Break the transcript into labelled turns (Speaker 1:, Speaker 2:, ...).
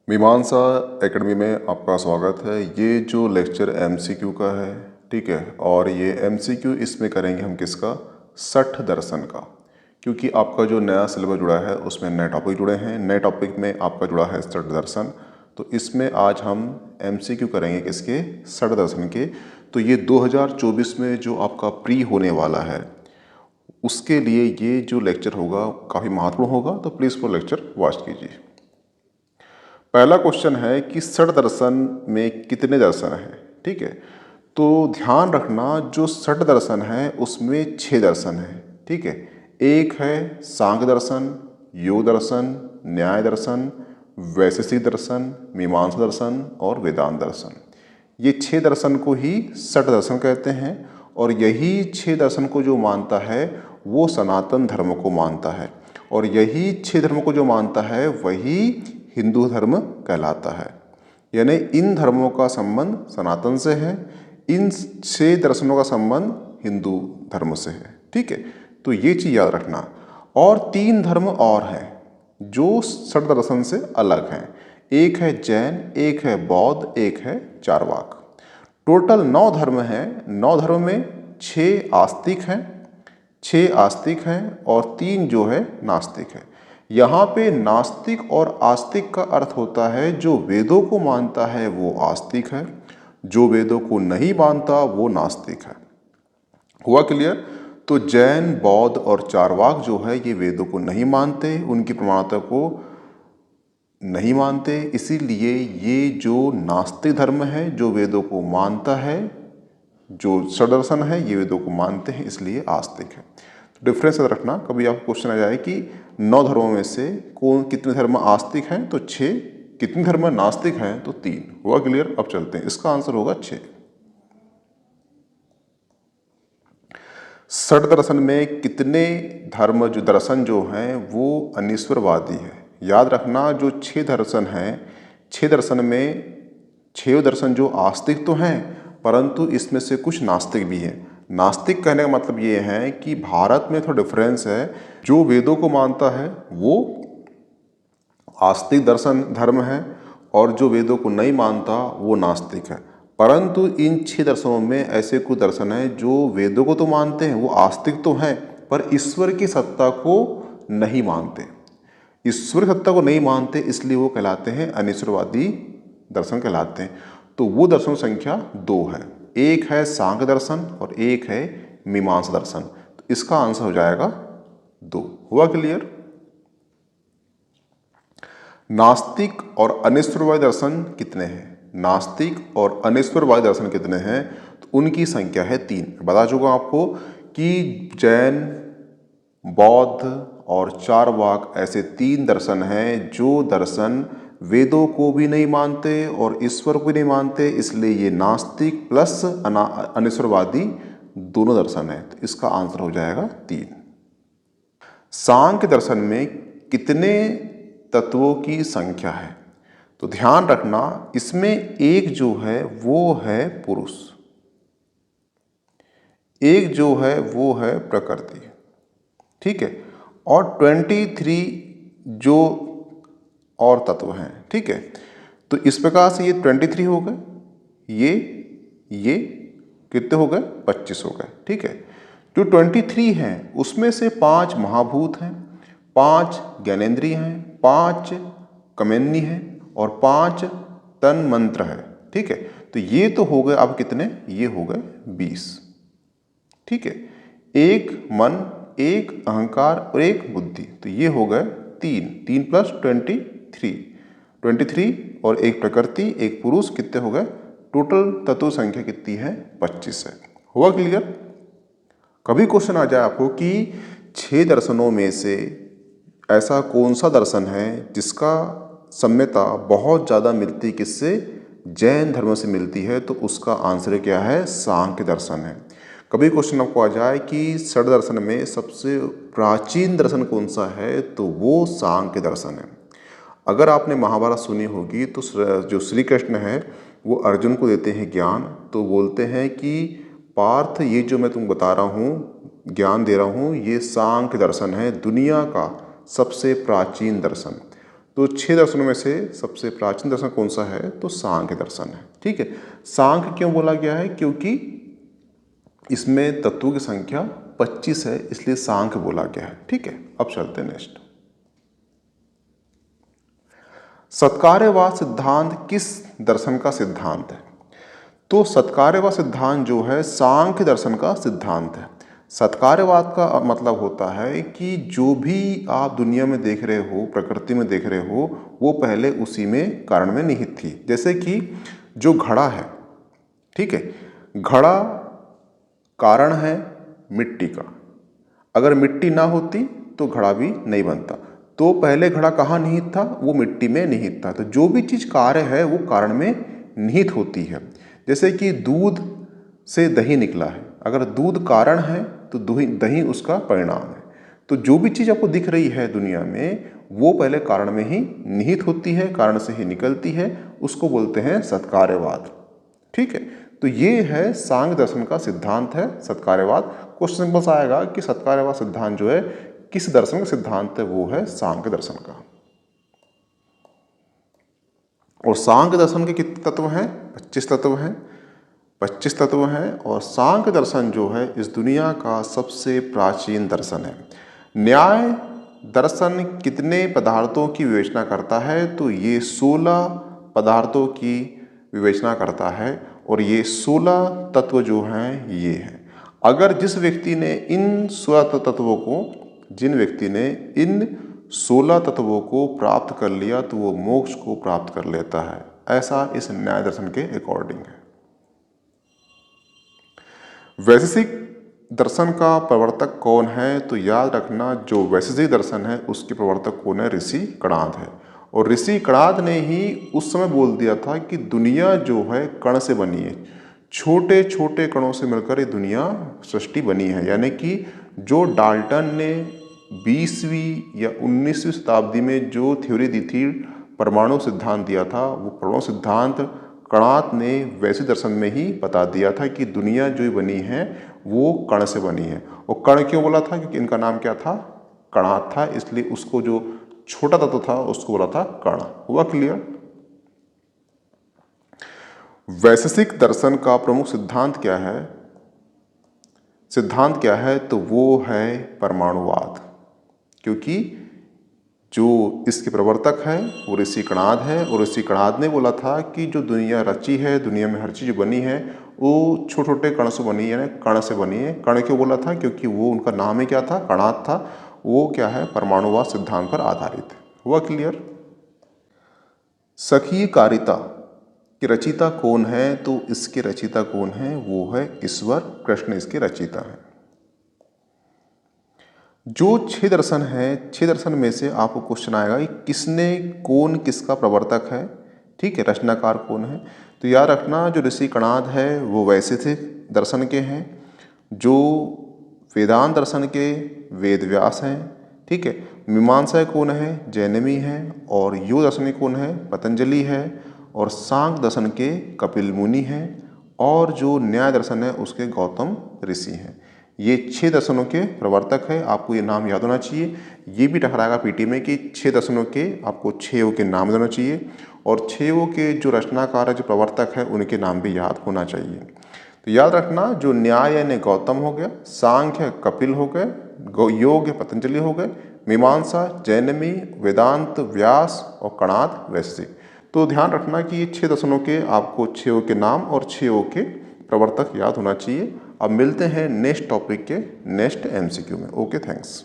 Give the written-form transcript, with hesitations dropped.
Speaker 1: मीमांसा एकेडमी में आपका स्वागत है। ये जो लेक्चर एमसीक्यू का है, ठीक है, और ये एमसीक्यू इसमें करेंगे हम किसका, सठ दर्शन का, क्योंकि आपका जो नया सिलेबस जुड़ा है उसमें नए टॉपिक जुड़े हैं। नए टॉपिक में आपका जुड़ा है सठ दर्शन, तो इसमें आज हम एमसीक्यू करेंगे किसके, सठ दर्शन के। तो ये 2024 में जो आपका प्री होने वाला है उसके लिए ये जो लेक्चर होगा काफ़ी महत्वपूर्ण होगा, तो प्लीज़ वो लेक्चर वॉच कीजिए। पहला क्वेश्चन है कि सठ दर्शन में कितने दर्शन हैं, ठीक है। तो ध्यान रखना जो सठ दर्शन है उसमें 6 दर्शन हैं, ठीक है। एक है सांख्य दर्शन, योग दर्शन, न्याय दर्शन, वैशेषिक दर्शन, मीमांसा दर्शन और वेदांत दर्शन। ये 6 दर्शन को ही सठ दर्शन कहते हैं, और यही 6 दर्शन को जो मानता है वो सनातन धर्म को मानता है, और यही 6 धर्म को जो मानता है वही हिंदू धर्म कहलाता है। यानी इन धर्मों का संबंध सनातन से है, इन 6 दर्शनों का संबंध हिंदू धर्म से है, ठीक है। तो ये चीज़ याद रखना। और 3 धर्म और हैं जो सठ दर्शन से अलग हैं। एक है जैन, एक है बौद्ध, एक है चारवाक। टोटल 9 धर्म हैं। 9 धर्म में 6 आस्तिक हैं, 6 आस्तिक हैं और 3 जो है नास्तिक है। यहाँ पे नास्तिक और आस्तिक का अर्थ होता है जो वेदों को मानता है वो आस्तिक है, जो वेदों को नहीं मानता वो नास्तिक है। हुआ क्लियर? तो जैन, बौद्ध और चारवाक जो है ये वेदों को नहीं मानते, उनकी प्रमाणता को नहीं मानते, इसीलिए ये जो नास्तिक धर्म है जो वेदों को मानता है, जो सदर्शन है ये वेदों को मानते हैं, इसलिए आस्तिक है। तो डिफरेंस याद रखना। कभी आपको क्वेश्चन आ जाए कि 9 धर्मों में से कौन कितने धर्म आस्तिक हैं, तो 6, कितने धर्म नास्तिक हैं, तो 3। हुआ क्लियर? अब चलते हैं, इसका आंसर होगा 6। सठ दर्शन में कितने धर्म जो दर्शन जो हैं वो अनीश्वरवादी है। याद रखना जो 6 दर्शन हैं, 6 दर्शन में 6 दर्शन जो आस्तिक तो हैं, परंतु इसमें से कुछ नास्तिक भी हैं। नास्तिक कहने का मतलब ये है कि भारत में थोड़ा डिफरेंस है। जो वेदों को मानता है वो आस्तिक दर्शन धर्म है, और जो वेदों को नहीं मानता वो नास्तिक है। परंतु इन 6 दर्शनों में ऐसे कुछ दर्शन हैं जो वेदों को तो मानते हैं, वो आस्तिक तो हैं, पर ईश्वर की सत्ता को नहीं मानते। ईश्वर की सत्ता को नहीं मानते, इसलिए वो कहलाते हैं अनीश्वरवादी दर्शन कहलाते हैं। तो वो दर्शन संख्या 2 है। एक है सांख्य दर्शन और एक है मीमांसा दर्शन। तो इसका आंसर हो जाएगा 2। हुआ क्लियर? नास्तिक और अनीश्वरवादी दर्शन कितने हैं? नास्तिक और अनीश्वरवादी दर्शन कितने हैं? तो उनकी संख्या है 3। बता चुका आपको कि जैन, बौद्ध और चारवाक ऐसे 3 दर्शन हैं जो दर्शन वेदों को भी नहीं मानते और ईश्वर को भी नहीं मानते, इसलिए ये नास्तिक प्लस अनीश्वरवादी दोनों दर्शन है। तो इसका आंसर हो जाएगा 3। सांख्य दर्शन में कितने तत्वों की संख्या है? तो ध्यान रखना इसमें एक जो है वो है पुरुष, एक जो है वो है प्रकृति, ठीक है, और 23 जो और तत्व हैं, ठीक है। तो इस प्रकार से ये 23 हो गए, ये कितने हो गए? 25 हो गए, ठीक है। जो 23 हैं उसमें से 5 महाभूत हैं, 5 ज्ञानेंद्रिय हैं, 5 कमेन्नी हैं और 5 तन मंत्र है, ठीक है। तो ये तो हो गए, अब कितने? ये हो गए 20, ठीक है। एक मन, एक अहंकार और एक बुद्धि, तो ये हो गए 3 प्लस 23 और एक प्रकृति, एक पुरुष, कितने हो गए? टोटल तत्व संख्या कितनी है? 25 है। हुआ क्लियर? कभी क्वेश्चन आ जाए आपको कि 6 दर्शनों में से ऐसा कौन सा दर्शन है जिसका साम्यता बहुत ज़्यादा मिलती किससे? जैन धर्म से मिलती है, तो उसका आंसर क्या है? सांख्य दर्शन है। कभी क्वेश्चन आपको आ जाए कि सठ दर्शन में सबसे प्राचीन दर्शन कौन सा है, तो वो सांख्य दर्शन है। अगर आपने महाभारत सुनी होगी तो जो श्री कृष्ण है वो अर्जुन को देते हैं ज्ञान, तो बोलते हैं कि पार्थ ये जो मैं तुम बता रहा हूँ, ज्ञान दे रहा हूँ, ये सांख्य दर्शन है, दुनिया का सबसे प्राचीन दर्शन। तो 6 दर्शनों में से सबसे प्राचीन दर्शन कौन सा है? तो सांख्य दर्शन है। ठीक है, सांख्य क्यों बोला गया है? क्योंकि इसमें तत्वों की संख्या 25 है, इसलिए सांख्य बोला गया है। ठीक है, अब चलते हैं नेक्स्ट। सत्कार्यवाद सिद्धांत किस दर्शन का सिद्धांत है? तो सत्कार्यवाद सिद्धांत जो है सांख्य दर्शन का सिद्धांत है। सत्कार्यवाद का मतलब होता है कि जो भी आप दुनिया में देख रहे हो, प्रकृति में देख रहे हो, वो पहले उसी में कारण में निहित थी। जैसे कि जो घड़ा है, ठीक है, घड़ा कारण है मिट्टी का। अगर मिट्टी ना होती तो घड़ा भी नहीं बनता। तो पहले घड़ा कहाँ निहित था? वो मिट्टी में निहित था। तो जो भी चीज़ कार्य है वो कारण में निहित होती है। जैसे कि दूध से दही निकला है, अगर दूध कारण है तो दही उसका परिणाम है। तो जो भी चीज़ आपको दिख रही है दुनिया में वो पहले कारण में ही निहित होती है, कारण से ही निकलती है, उसको बोलते हैं सत्कार्यवाद। ठीक है, तो ये है सांख्य दर्शन का सिद्धांत है सत्कार्यवाद। क्वेश्चन सिंपल सा आएगा कि सत्कार्यवाद सिद्धांत जो है किस दर्शन का सिद्धांत है? वो है सांख्य दर्शन का। और सांख्य दर्शन के कितने तत्व हैं? 25 तत्व हैं। 25 तत्व हैं और सांख्य दर्शन जो है इस दुनिया का सबसे प्राचीन दर्शन है। न्याय दर्शन कितने पदार्थों की विवेचना करता है? तो ये 16 पदार्थों की विवेचना करता है और ये 16 तत्व जो हैं ये हैं। अगर जिन व्यक्ति ने इन 16 तत्वों को प्राप्त कर लिया तो वो मोक्ष को प्राप्त कर लेता है, ऐसा इस न्याय दर्शन के अकॉर्डिंग है। वैशेषिक दर्शन का प्रवर्तक कौन है? तो याद रखना जो वैशेषिक दर्शन है उसके प्रवर्तक कौन है? ऋषि कणाद है। और ऋषि कणाद ने ही उस समय बोल दिया था कि दुनिया जो है कण से बनी है, छोटे छोटे कणों से मिलकर ये दुनिया सृष्टि बनी है। यानी कि जो डाल्टन ने 20वीं या 19वीं शताब्दी में जो थ्योरी दी थी, परमाणु सिद्धांत दिया था, वो परमाणु सिद्धांत कणाद ने वैशेषिक दर्शन में ही बता दिया था कि दुनिया जो बनी है वो कण से बनी है। और कण क्यों बोला था? क्योंकि इनका नाम क्या था? कणाद था, इसलिए उसको जो छोटा तत्व था उसको बोला था कण। हुआ क्लियर? वैशेषिक दर्शन का प्रमुख सिद्धांत क्या है? सिद्धांत क्या है? तो वो है परमाणुवाद। क्योंकि जो इसके प्रवर्तक है वो ऋषि कणाद है और ऋषि कणाद ने बोला था कि जो दुनिया रची है, दुनिया में हर चीज़ बनी है वो छोटे छोटे कण से बनी है, कण से बनी है। कण क्यों बोला था? क्योंकि वो उनका नाम ही क्या था? कणाद था। वो क्या है? परमाणुवाद सिद्धांत पर आधारित है। हुआ क्लियर? सखीय कारिता की रचयिता कौन है? तो इसके रचयिता कौन है? वो है ईश्वर, कृष्ण इसके रचयिता है। जो 6 दर्शन है, 6 दर्शन में से आपको क्वेश्चन आएगा कि किसने, कौन किसका प्रवर्तक है? ठीक है, रचनाकार कौन है? तो याद रखना जो ऋषि कणाद है वो वैशेषिक दर्शन के हैं, जो वेदांत दर्शन के वेद व्यास हैं। ठीक है, मीमांसा कौन है? जैनमी है। और योग दर्शन कौन है? पतंजलि है। और सांख्य दर्शन के कपिल मुनि हैं। और जो न्याय दर्शन है उसके गौतम ऋषि हैं। ये 6 दर्शनों के प्रवर्तक है, आपको ये नाम याद होना चाहिए। ये भी टकराएगा पीटी में कि 6 दर्शनों के आपको 6 योग के नाम देना चाहिए और 6 योग के जो रचनाकार है, जो प्रवर्तक है, उनके नाम भी याद होना चाहिए। तो याद रखना जो न्याय यानी गौतम हो गया, सांख्य कपिल हो गए, योग पतंजलि हो गए, मीमांसा जैनमी, वेदांत व्यास और कणाद वैशेषिक। तो ध्यान रखना कि ये 6 दर्शनों के आपको 6 योग के नाम और 6 योग के प्रवर्तक याद होना चाहिए। अब मिलते हैं नेक्स्ट टॉपिक के नेक्स्ट MCQ में। Okay, thanks.